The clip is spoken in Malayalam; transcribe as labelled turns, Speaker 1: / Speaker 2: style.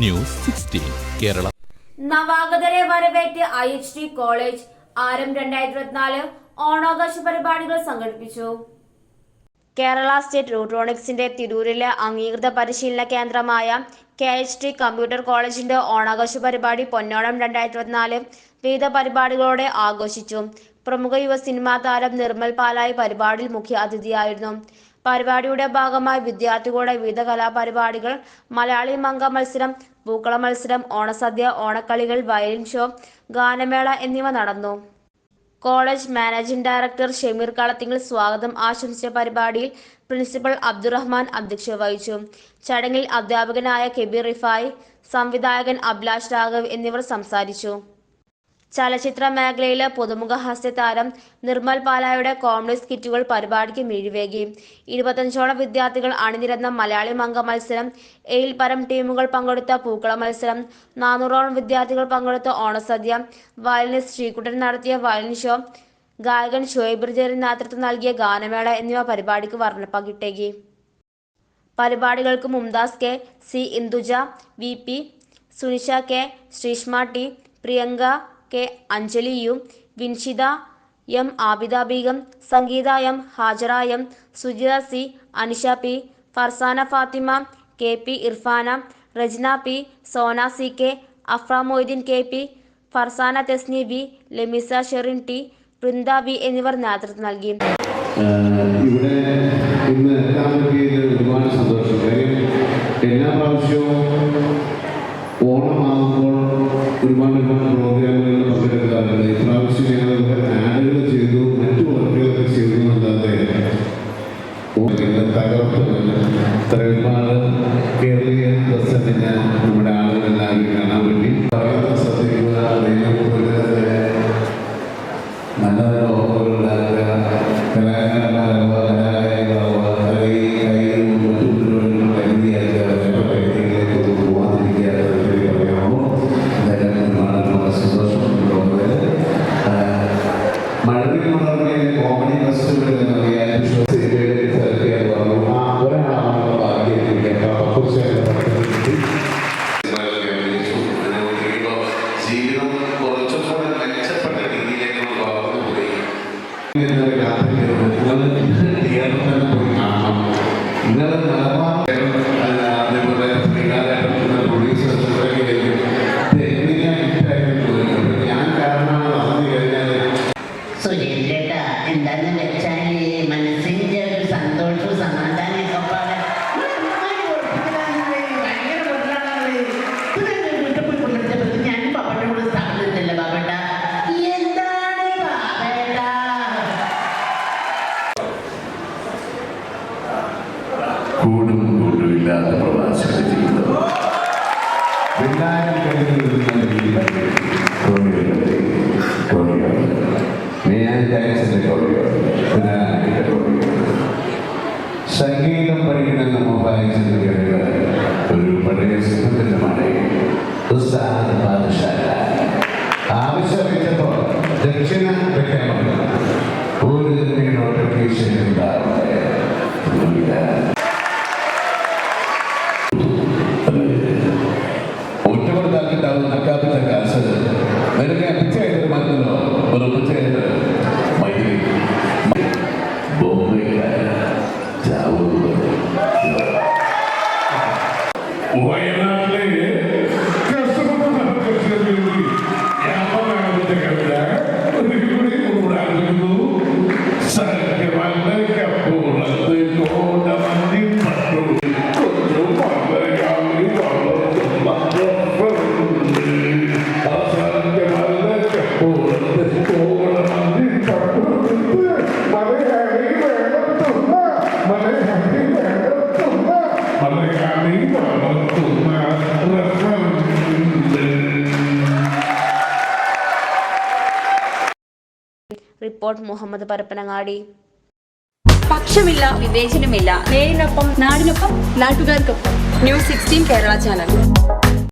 Speaker 1: ന്യൂസ് 16 കേരള.
Speaker 2: നവാഗതരെ വരവേറ്റ് IHT കോളേജ് ആരം 2024 ഓണാഘോഷ പരിപാടികൾ സംഘടിപ്പിച്ചു. കേരള സ്റ്റേറ്റ് റൂട്രോണിക്സിന്റെ തിരൂരിലെ അംഗീകൃത പരിശീലന കേന്ദ്രമായ KHT കമ്പ്യൂട്ടർ കോളേജിന്റെ ഓണാഘോഷ പരിപാടി പൊന്നോണം 2024 വിവിധ പരിപാടികളോടെ ആഘോഷിച്ചു. പ്രമുഖ യുവ സിനിമാ താരം നിർമ്മൽ പാലായി പരിപാടിയിൽ മുഖ്യ അതിഥിയായിരുന്നു. പരിപാടിയുടെ ഭാഗമായി വിദ്യാർത്ഥികളുടെ വിവിധ കലാപരിപാടികൾ, മലയാളി മംഗ മത്സരം, പൂക്കള മത്സരം, ഓണസദ്യ, ഓണക്കളികൾ, വയലിൻ ഷോ, ഗാനമേള എന്നിവ നടന്നു. College managing director Shameer Kalathingal സ്വാഗതം ആശംസിച്ച പരിപാടിയിൽ പ്രിൻസിപ്പൽ അബ്ദുറഹ്മാൻ അധ്യക്ഷത വഹിച്ചു. ചടങ്ങിൽ അധ്യാപകനായ കബീർ റിഫായി, സംവിധായകൻ അഭിലാഷ് രാഘവ് എന്നിവർ സംസാരിച്ചു. ചലച്ചിത്ര മേഖലയിലെ പുതുമുഖ ഹാസ്യതാരം നിർമ്മൽ പാലായുടെ കോമഡി സ്കിറ്റുകൾ പരിപാടിക്ക് മിഴിവേകി. 25ഓളം വിദ്യാർത്ഥികൾ അണിനിരന്ന മലയാളി മംഗ മത്സരം, 7 പരം ടീമുകൾ പങ്കെടുത്ത പൂക്കള മത്സരം, 400ഓളം വിദ്യാർത്ഥികൾ പങ്കെടുത്ത ഓണസദ്യ, വയലിനിസ്റ്റ് ശ്രീകുട്ടൻ നടത്തിയ വയലിൻ ഷോ, ഗായകൻ ഷുഹൈബ് റിജറിന് നേതൃത്വം നൽകിയ ഗാനമേള എന്നിവ പരിപാടിക്ക് വർണ്ണപ്പകിട്ടേകി. പരിപാടികൾക്ക് Mumtaz K, C Induja, VP, Sunisha K, Sreeshma T, Priyanka K, Anjali U, Vinshitha M, Abida Begum, Sangeetha M, Hajara M, Sujitha C, Anisha P, Farsana Fathima, KP Irfana, Rajna P, Sona CK, Afra Moideen KP, Farsana Thasni V, Lamisa Sherin T, Vrinda V എന്നിവർ നേതൃത്വം നൽകി.
Speaker 3: ഇവിടെ ഇന്ന് ഒരുപാട് സന്തോഷം. എല്ലാ പ്രാവശ്യവും ഓണമാകുമ്പോൾ ഒരുപാട് പ്രോഗ്രാമുകളിൽ പങ്കെടുക്കാറുണ്ട്. ഇപ്രാവശ്യം ഞങ്ങൾ ആഡുകൾ ചെയ്തു, മറ്റു വർക്കുകളൊക്കെ ചെയ്തു എന്നല്ലാതെ തകർത്ത് ഒരുപാട് കേരളീയ പ്രസന്റിന് നമ്മുടെ ആളുകളെല്ലാവരും കാണാൻ വേണ്ടി പറയുന്ന ശ്രദ്ധിക്കുക. അതേപോലെ നല്ല നല്ല ഓഫറുകളുണ്ടാക്കുക, കോമഡി ഫെസ്റ്റിവൽ ജീവിതം കുറച്ചുകൂടെ മെച്ചപ്പെട്ട രീതിയിലേക്ക് വളർന്നു പോയി.
Speaker 4: എന്താന്ന് വെച്ചാൽ മനസ്സിൻ്റെ ഒരു സന്തോഷവും സമാധാനമൊക്കെ പാടെ ഞാൻ പാപ്പട്ടോട് സ്ഥാപനത്തില്ല. പാപ്പട്ട എന്താണ് പാപ്പേട്ട?
Speaker 3: കൂടും കൂടുമില്ലാത്ത പ്രവാസികളുടെ ജീവിതം സംഗീതം പഠിക്കുന്ന ഒരു പഴയ സുഹൃത്തിനുമാണ് ആവശ്യപ്പെട്ടപ്പോൾ ദക്ഷിണ വെക്കാൻ ഒരു നോട്ടിഫിക്കേഷൻ ഉണ്ടാവില്ല. ഒറ്റപ്പെടുത്താക്കിട്ടാവും നക്കാപ്പിച്ച കാശ് നിനക്ക് പിച്ചയായിട്ട് മാറ്റുന്നല്ലോ. ഒരു പിച്ചയായിട്ട് വയനാട്ടിലെ
Speaker 2: റിപ്പോർട്ട് മുഹമ്മദ് പരപ്പനങ്ങാടി.
Speaker 5: പക്ഷമില്ല, വിവേചനമില്ല. നേരിനൊപ്പം, നാടിനൊപ്പം, നാട്ടുകാർക്കൊപ്പം. News 16 Kerala channel.